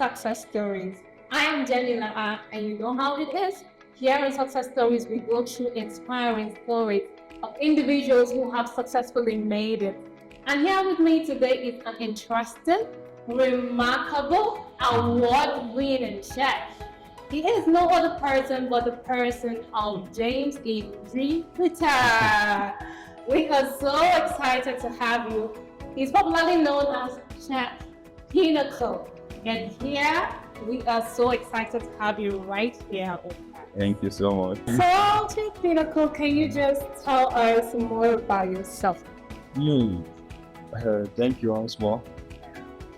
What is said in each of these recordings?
success stories. I am Janila, and you know how it is. Here in Success Stories, we go through inspiring stories of individuals who have successfully made it. And here with me today is an interesting, remarkable, award-winning chef. He is no other person but the person of James E. Peter. We are so excited to have you. He's popularly known as Chef Pinnacle. And here, we are so excited to have you right here. Thank you so much. So, Chef Pinnacle, can you just tell us more about yourself? Thank you once more.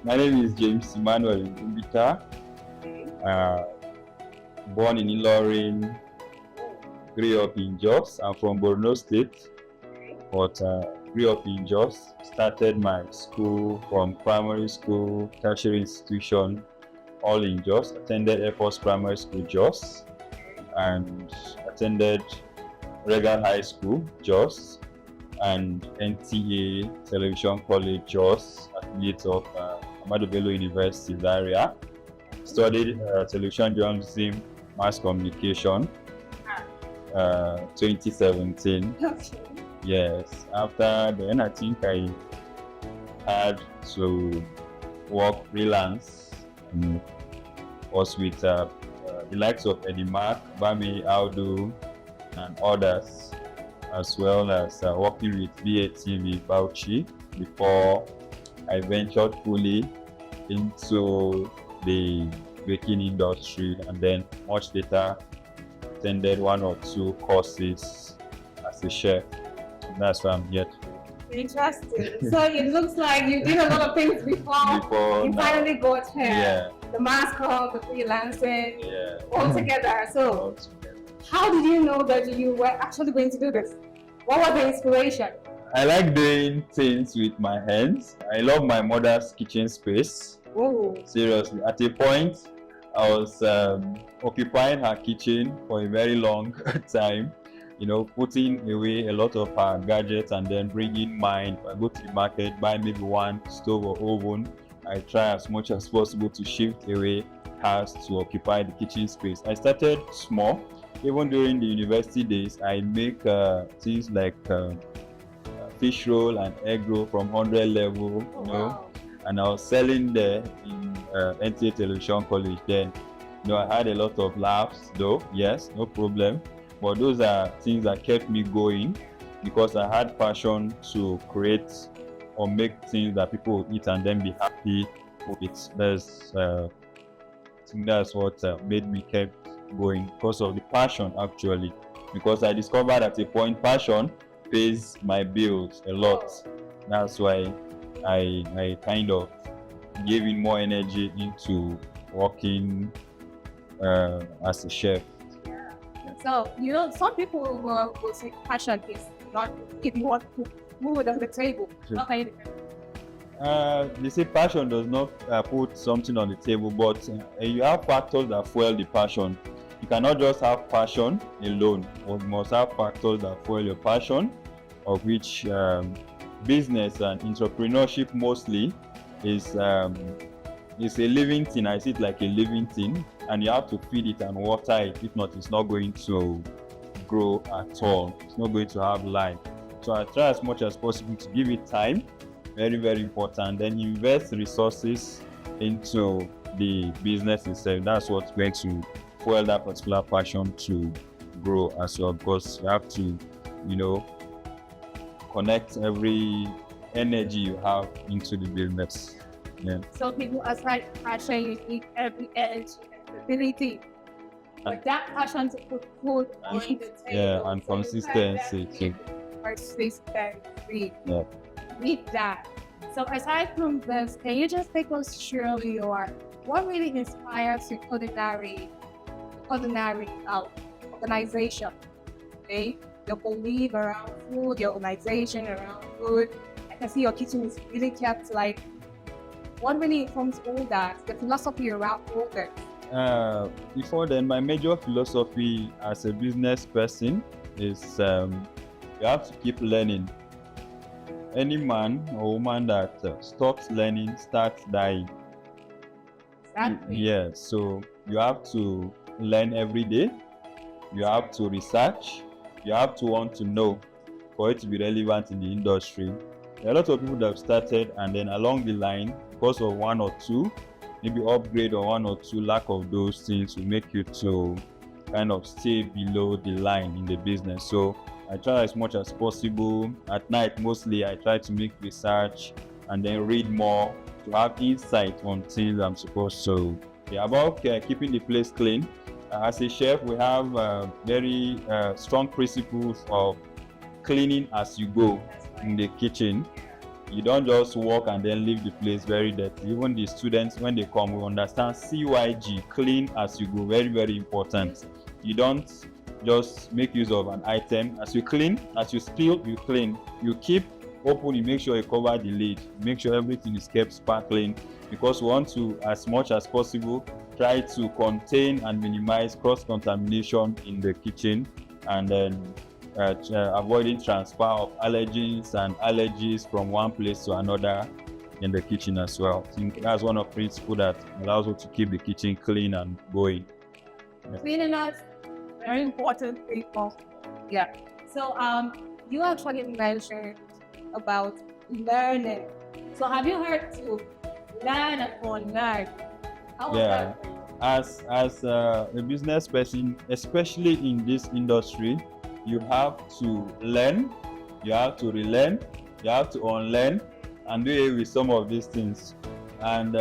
My name is James Emmanuel Mbita. Born in Ilorin, grew up in Jos. I'm from Borno State, but grew up in Jos. Started my school from primary school, tertiary institution, all in Jos. Attended Air Force Primary School, Jos, and attended Regal High School, Jos, and NTA Television College, Jos, affiliate of Ahmadu Bello University, Zaria. Studied television journalism, mass communication, 2017. Okay. Yes. After then, I think I had to work freelance. Was with the likes of Eddie Mark, Bami Audu, and others, as well as working with BATV Bauchi before I ventured fully into the baking industry, and then much later attended one or two courses as a chef. And that's why I'm here today. Interesting. So it looks like you did a lot of things before you finally got here. Yeah. The mass com, the freelancing, Yeah. all together. So All together. how did you know that you were actually going to do this? What was the inspiration? I like doing things with my hands. I love my mother's kitchen space. Oh, Seriously, at a point, I was occupying her kitchen for a very long time, putting away a lot of her gadgets and then bringing mine. I go to the market, buy maybe one stove or oven. I try as much as possible to shift away hers to occupy the kitchen space. I started small. Even during the university days, I make things like fish roll and egg roll from 100 level, wow. and I was selling there in NTA Television College then. I had a lot of laughs though, yes, no problem. But those are things that kept me going because I had passion to create or make things that people will eat and then be happy with. I think that's what made me kept going, because of the passion actually. Because I discovered at a point passion pays my bills a lot. That's why I kind of gave in more energy into working as a chef. So, some people will say passion is not if you want to food on the table. Sure. Okay. They say passion does not put something on the table, but you have factors that fuel the passion. You cannot just have passion alone, but you must have factors that fuel your passion, of which business and entrepreneurship mostly is a living thing. I see it like a living thing, and you have to feed it and water it. If not, it's not going to grow at all. It's not going to have life. So I try as much as possible to give it time, very, very important. Then invest resources into the business itself. That's what's going to fuel that particular passion to grow as well, because you have to, connect every energy you have into the business. Yeah. So people aside passion, you need every energy and ability. But that passion to put food on the table. Yeah, and consistency too. Consistency. Yeah. With that. So aside from this, can you just take us through what really inspires your culinary organization? Okay? Your belief around food, your organization around food. I can see your kitchen is really kept like, what really informs all that? The philosophy around all that? Before then, my major philosophy as a business person is you have to keep learning. Any man or woman that stops learning starts dying. Exactly. Yeah, so you have to learn every day. You have to research. You have to want to know for it to be relevant in the industry. There are a lot of people that have started and then along the line, because of one or two, maybe upgrade or one or two lack of those things will make you to kind of stay below the line in the business. So I try as much as possible. At night, mostly, I try to make research and then read more to have insight on things I'm supposed to. Yeah, about keeping the place clean. As a chef, we have very strong principles of cleaning as you go in the kitchen. You don't just walk and then leave the place very dirty. Even the students, when they come, will understand CYG, clean as you go, very, very important. You don't just make use of an item. As you clean, as you spill, you clean. You keep open, you make sure you cover the lid. Make sure everything is kept sparkling, because we want to, as much as possible, try to contain and minimize cross-contamination in the kitchen, and then avoiding transfer of allergies from one place to another in the kitchen as well. I think that's one of the principles that allows us to keep the kitchen clean and going. Cleanliness, very important people. Yeah. So you actually mentioned about learning. So have you heard to learn and unlearn? How was Yeah, that for you? as a business person, especially in this industry, you have to learn, you have to relearn, you have to unlearn, and do away with some of these things. And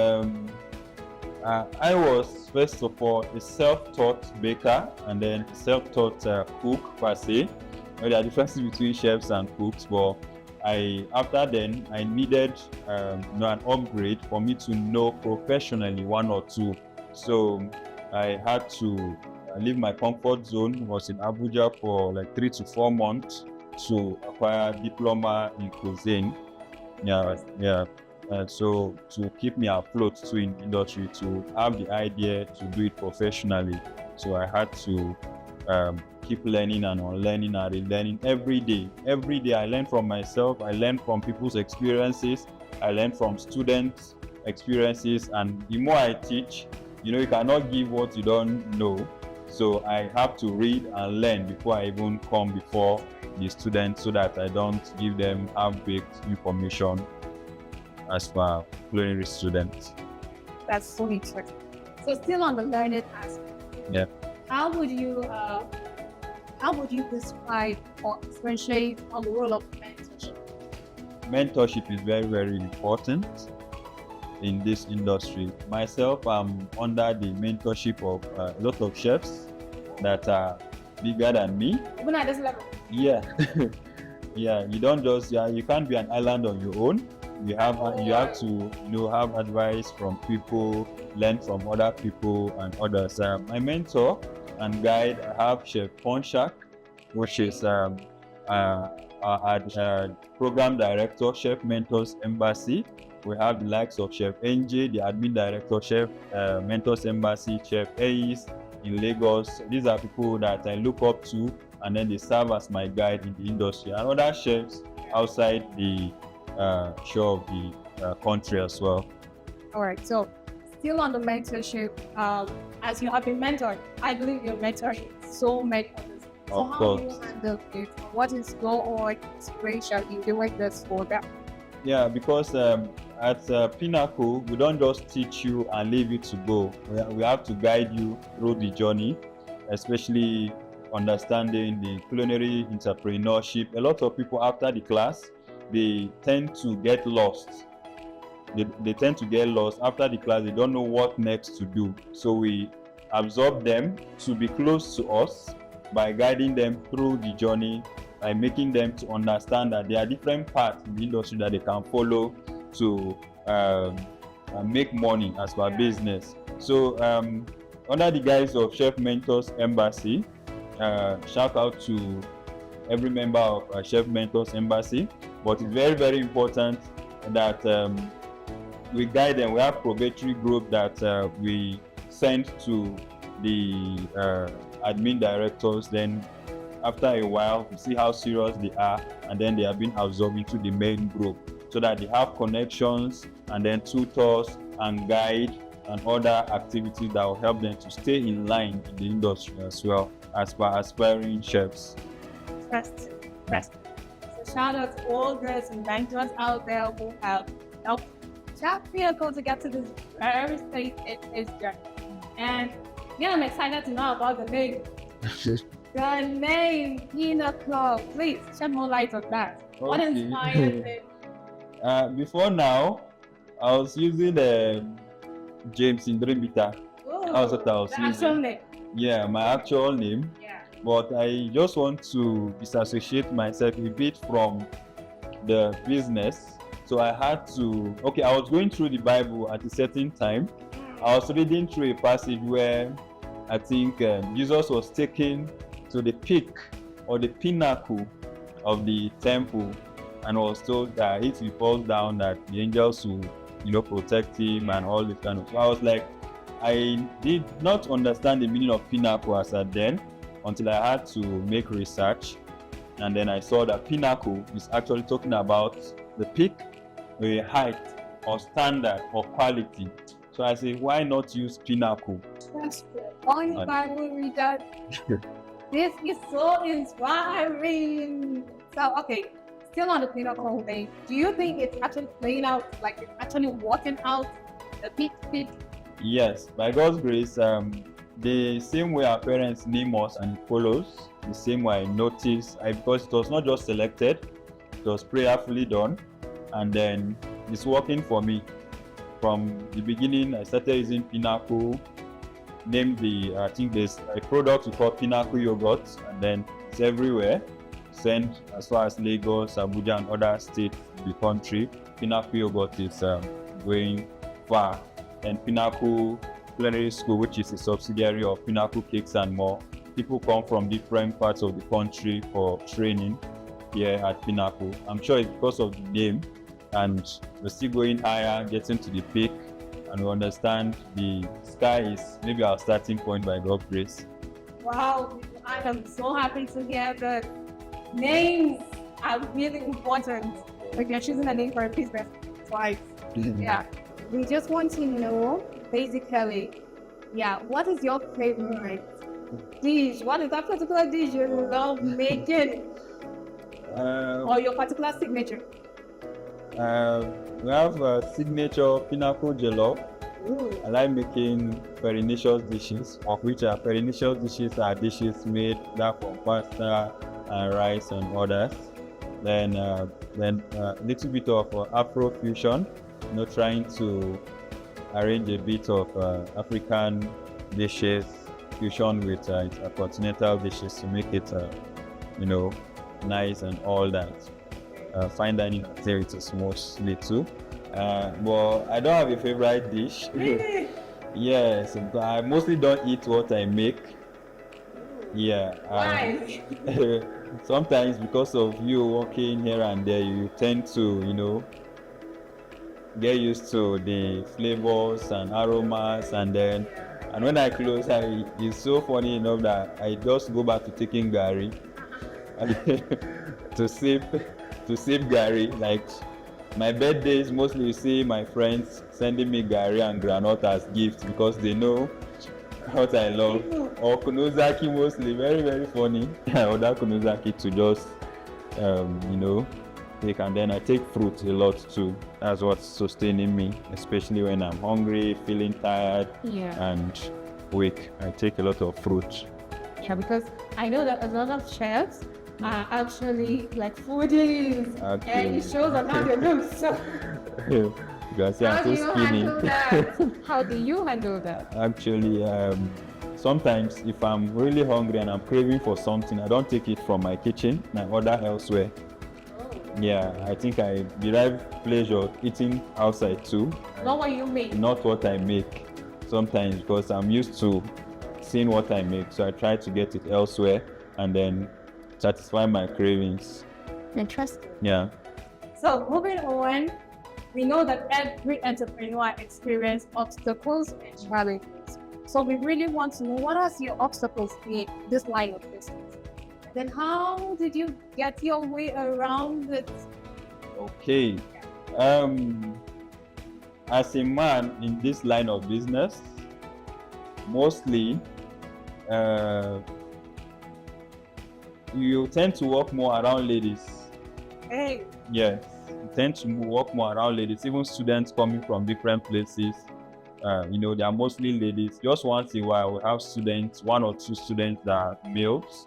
I was first of all a self-taught baker and then a self-taught cook per se. Well, there are differences between chefs and cooks, but after then I needed an upgrade for me to know professionally one or two. So I had to leave my comfort zone. Was in Abuja for like 3 to 4 months to acquire diploma in cuisine. Yeah. So to keep me afloat too in industry, to have the idea to do it professionally. So I had to keep learning and unlearning and relearning every day. Every day I learn from myself, I learn from people's experiences, I learn from students' experiences, and the more I teach, you cannot give what you don't know. So I have to read and learn before I even come before the students, so that I don't give them half-baked information as for culinary students. That's so interesting. So still on the learning aspect. Yeah. How would you describe or differentiate on the role of mentorship? Mentorship is very, very important in this industry. Myself, I'm under the mentorship of a lot of chefs that are bigger than me. Even at this level. Yeah. Yeah, you can't be an island on your own. You have to have advice from people, learn from other people and others. My mentor and guide, I have Chef Ponchak, which is program director, Chef Mentors Embassy. We have the likes of Chef NJ, the admin director, Chef Mentors Embassy, Chef Ace in Lagos. These are people that I look up to, and then they serve as my guide in the industry. And other chefs outside the shore of the country as well. All right. So still on the mentorship, as you have been mentored, I believe your mentorship is so many others. So Of how course. do you handle it? What is your inspiration in doing this for them? Yeah, because at Pinnacle, we don't just teach you and leave you to go. We have to guide you through the journey, especially understanding the culinary entrepreneurship. A lot of people after the class, they tend to get lost. They tend to get lost after the class. They don't know what next to do. So we absorb them to be close to us by guiding them through the journey, by making them to understand that there are different paths in the industry that they can follow to make money as per business. So under the guise of Chef Mentors Embassy, shout out to every member of Chef Mentors Embassy. But it's very, very important that we guide them. We have probatory group that we send to the admin directors. Then after a while, we see how serious they are, and then they have been absorbed into the main group, so that they have connections and then tutors and guide and other activities that will help them to stay in line in the industry as well as per aspiring chefs. Rest. So shout out to all those inventors out there who have helped Chef Pinnacle to get to this very stage in its journey. And yeah, I'm excited to know about the name. The name Pinnacle. Please shed more light on that. What Okay. inspired it? Before now, I was using James in Dreambita. That's what I was The using. actual name. Yeah, my actual name. Yeah. But I just want to disassociate myself a bit from the business. So I had to, I was going through the Bible at a certain time. I was reading through a passage where I think Jesus was taken to the peak or the pinnacle of the temple and was told that if he falls down that the angels will protect him and all this kind of. So I was like, I did not understand the meaning of pinnacle as at then until I had to make research, and then I saw that pinnacle is actually talking about the peak, the height or standard or quality. So I say, why not use pinnacle? That's good. Only Bible reader. This is so inspiring. So, okay, still on the Pinnacle thing. Do you think it's actually playing out, like it's actually working out the peak? Yes, by God's grace, the same way our parents name us and it follows, the same way I noticed, because it was not just selected, it was prayerfully done, and then it's working for me. From the beginning, I started using Pinnacle, named I think there's a product we call Pinnacle yogurt, and then it's everywhere, sent as far as Lagos, Abuja, and other states in the country. Pinnacle yogurt is going far. And Pinnacle Culinary School, which is a subsidiary of Pinnacle Cakes and More. People come from different parts of the country for training here at Pinnacle. I'm sure it's because of the name, and we're still going higher, getting to the peak, and we understand the sky is maybe our starting point by God's grace. Wow, I am so happy to hear that names are really important. Like you're choosing a name for a business twice. Yeah. We just want to know, basically, what is your favorite dish? What is that particular dish you love making? Or your particular signature? We have a signature Pinnacle Jollof. I like making farinaceous dishes, of which farinaceous dishes are dishes made from pasta and rice and others. Then a little bit of Afro fusion, trying to arrange a bit of African dishes fusion with continental dishes to make it, nice and all that. Fine dining activities mostly too. But I don't have a favorite dish. Really? Yes, I mostly don't eat what I make. Yeah. Why? Sometimes because of you working here and there, you tend to, get used to the flavors and aromas, and when I close, it's so funny enough that I just go back to taking gari to save gari. Like my birthdays, mostly you see my friends sending me gari and granite as gifts because they know what I love. Or kunozaki, mostly, very very funny. I order kunozaki to just take, and then I take fruit a lot too. That's what's sustaining me, especially when I'm hungry, feeling tired, and weak. I take a lot of fruit. Yeah, because I know that a lot of chefs are actually like foodies, and it shows on how they look. So Because I'm so skinny. How do you handle that? Actually, sometimes if I'm really hungry and I'm craving for something, I don't take it from my kitchen, I order elsewhere. Yeah, I think I derive pleasure eating outside too. Not what you make. Not what I make. Sometimes because I'm used to seeing what I make, so I try to get it elsewhere and then satisfy my cravings. Interesting. Yeah. So moving on, we know that every entrepreneur experiences obstacles and challenges. So we really want to know, what are your obstacles in this line of business? Then how did you get your way around it? Okay. as a man in this line of business, mostly you tend to work more around ladies. Hey. Yes, you tend to work more around ladies, even students coming from different places. They are mostly ladies. Just once in a while, we have students, 1 or 2 students that are males,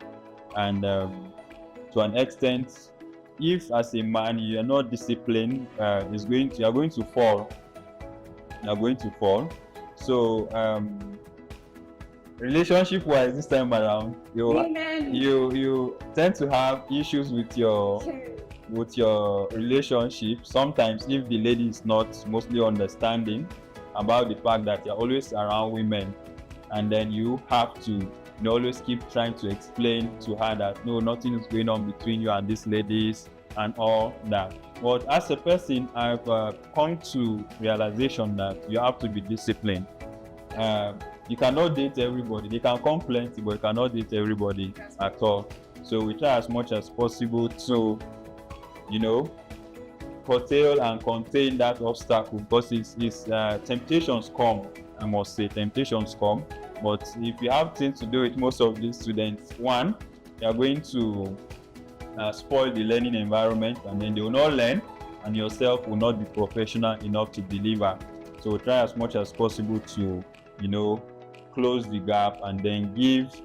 and to an extent, if as a man you are not disciplined, you are going to fall. You are going to fall. So relationship-wise, this time around, you tend to have issues with your relationship. Sometimes if the lady is not mostly understanding about the fact that you're always around women, and then you have to always keep trying to explain to her that no, nothing is going on between you and these ladies and all that. But as a person, I've come to realization that you have to be disciplined. You cannot date everybody. They can come plenty, but you cannot date everybody at all. So we try as much as possible to curtail and contain that obstacle, because it's temptations come. I must say temptations come, but if you have things to do with most of these students, one, you are going to spoil the learning environment, and then they will not learn, and yourself will not be professional enough to deliver. So try as much as possible to close the gap, and then give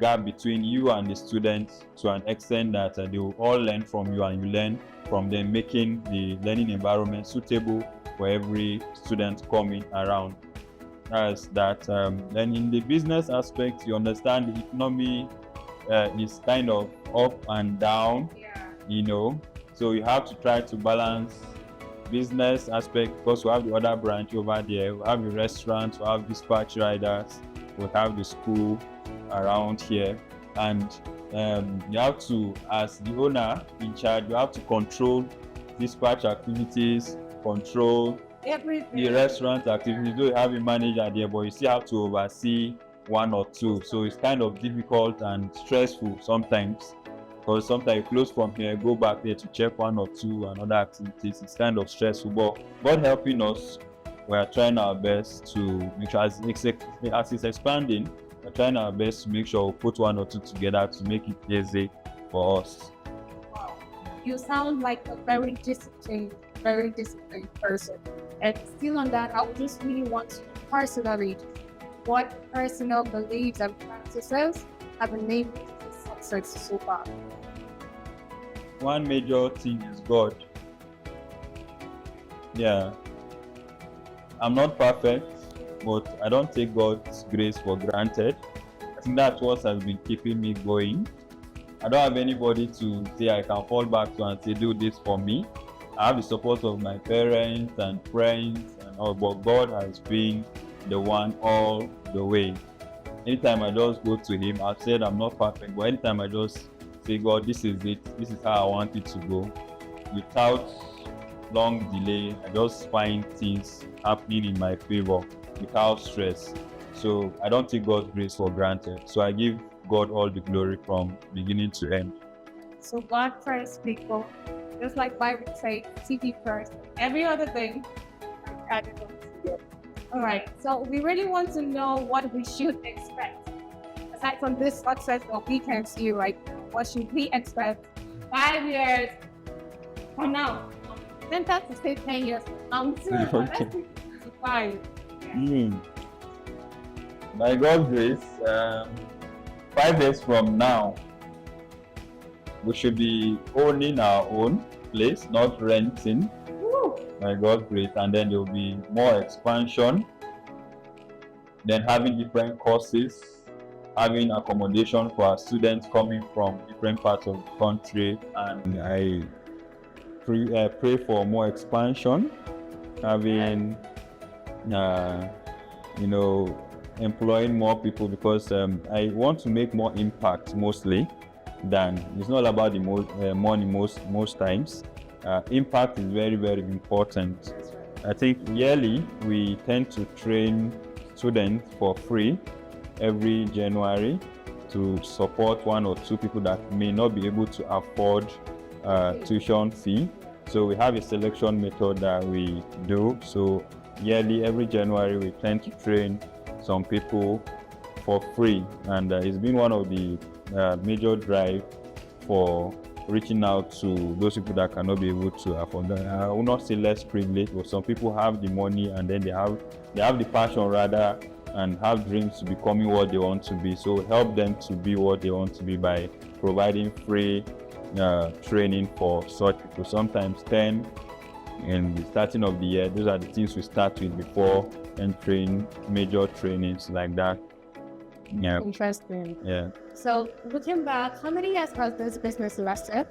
gap between you and the students to an extent that they will all learn from you and you learn from them, making the learning environment suitable for every student coming around. As that, then in the business aspect, you understand the economy is kind of up and down, so you have to try to balance business aspect, because we have the other branch over there. We have the restaurants, we have dispatch riders, we have the school around here, and you have to, as the owner in charge, you have to control dispatch activities, control everything. The restaurant activities. Though you have a manager there, but you still have to oversee 1 or 2. So it's kind of difficult and stressful sometimes, because sometimes you close from here, go back there to check 1 or 2 and other activities. It's kind of stressful, but God helping us, we are trying our best to make sure as it's expanding, we're trying our best to make sure we put 1 or 2 together to make it easy for us. Wow. You sound like a very disciplined person. And still on that, I would just really want to personally, what personal beliefs and practices have enabled you to success so far? One major thing is God. Yeah. I'm not perfect, but I don't take God's grace for granted. I think that's what has been keeping me going. I don't have anybody to say I can fall back to and say, do this for me. I have the support of my parents and friends and all, but God has been the one all the way. Anytime I just go to Him, I've said I'm not perfect, but anytime I just say, God, this is it, this is how I want it to go, without long delay, I just find things happening in my favor without stress. So I don't take God's grace for granted. So I give God all the glory from beginning to end. So God first, people, just like Bible says, seek first. Every other thing, added on to it. All right. So we really want to know what we should expect. Aside from this success that we can see right now, what should we expect 5 years from now? Then that's to say 10 years from now. Okay. That's 5. By God's grace, 5 years from now, we should be owning our own place, not renting. Woo. By God's grace, and then there will be more expansion, then having different courses, having accommodation for our students coming from different parts of the country, and I pray for more expansion, having employing more people, because I want to make more impact mostly than, it's not about the money most times. Impact is very, very important. I think yearly we tend to train students for free every January to support 1 or 2 people that may not be able to afford tuition fee. So we have a selection method that we do. So yearly, every January, we tend to train some people for free, and it's been one of the major drive for reaching out to those people that cannot be able to afford that. I will not say less privileged, but some people have the money and then they have the passion rather, and have dreams to becoming what they want to be. So help them to be what they want to be by providing free training for such people. Sometimes 10 in the starting of the year. Those are the things we start with before entering major trainings like that. Yeah. Interesting. Yeah. So looking back, how many years has this business lasted?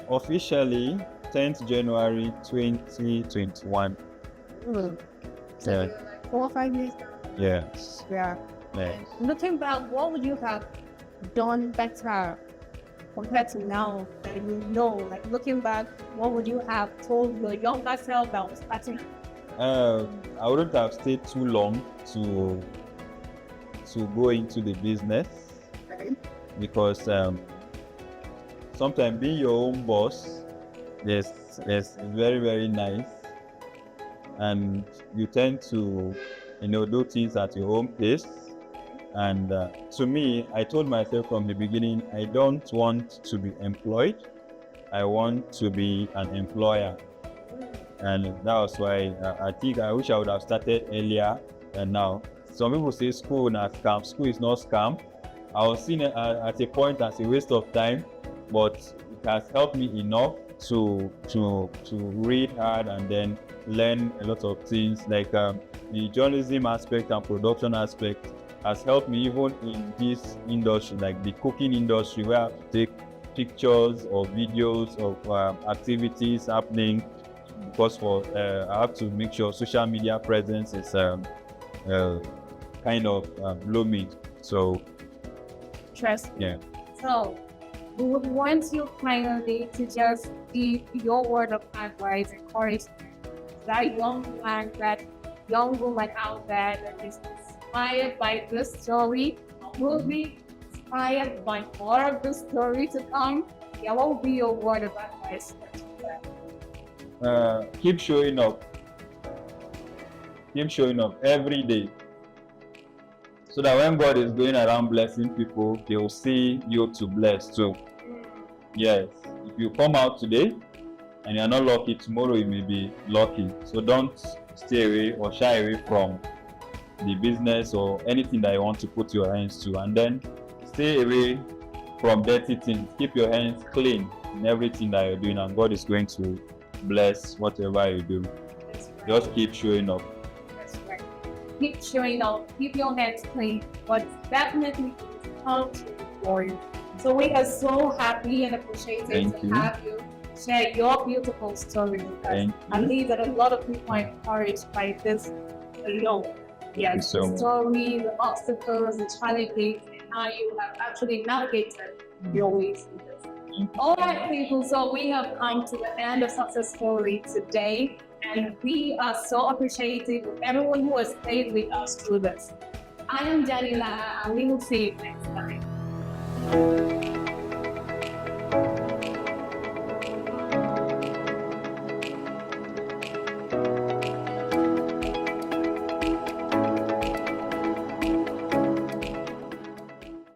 Officially 10th January 2021. So Yeah. like 4 or 5 years? Yes. Yeah. Yes. Looking back, what would you have done better compared to now that you know? Like looking back, what would you have told your younger self that was starting? I wouldn't have stayed too long to go into the business, because sometimes being your own boss, yes, very, very nice, and you tend to do things at your own pace. And to me, I told myself from the beginning, I don't want to be employed, I want to be an employer. And that was why I think I wish I would have started earlier than now. Some people say school is not scam. School is not scam. I was seeing it at a point as a waste of time, but it has helped me enough to read hard and then learn a lot of things. Like the journalism aspect and production aspect has helped me even in this industry, like the cooking industry, where I have to take pictures or videos of activities happening, because I have to make sure social media presence is kind of blooming. So Interesting. yeah. So we would want you finally to just give your word of advice and encouragement to that young man, that young woman out there that is inspired by this story, will be inspired by more of the story to come. Yeah, what will be your word of advice? Keep showing up. Keep showing up every day, so that when God is going around blessing people, they will see you to bless too. Yes, if you come out today and you're not lucky, tomorrow you may be lucky. So don't stay away or shy away from the business or anything that you want to put your hands to, and then stay away from dirty things. Keep your hands clean in everything that you're doing, and God is going to bless whatever you do. Just keep showing up. That's right. Keep showing up, keep your hands clean, but definitely come to for you. So we are so happy and appreciated to have you share your beautiful story with us. I believe that a lot of people are encouraged by this alone. Yes, the story, the obstacles, the challenges, and how you have actually navigated your ways through this. All right, people, so we have come to the end of Success Story today, and we are so appreciative of everyone who has stayed with us through this. I am Janila, and we will see you next time.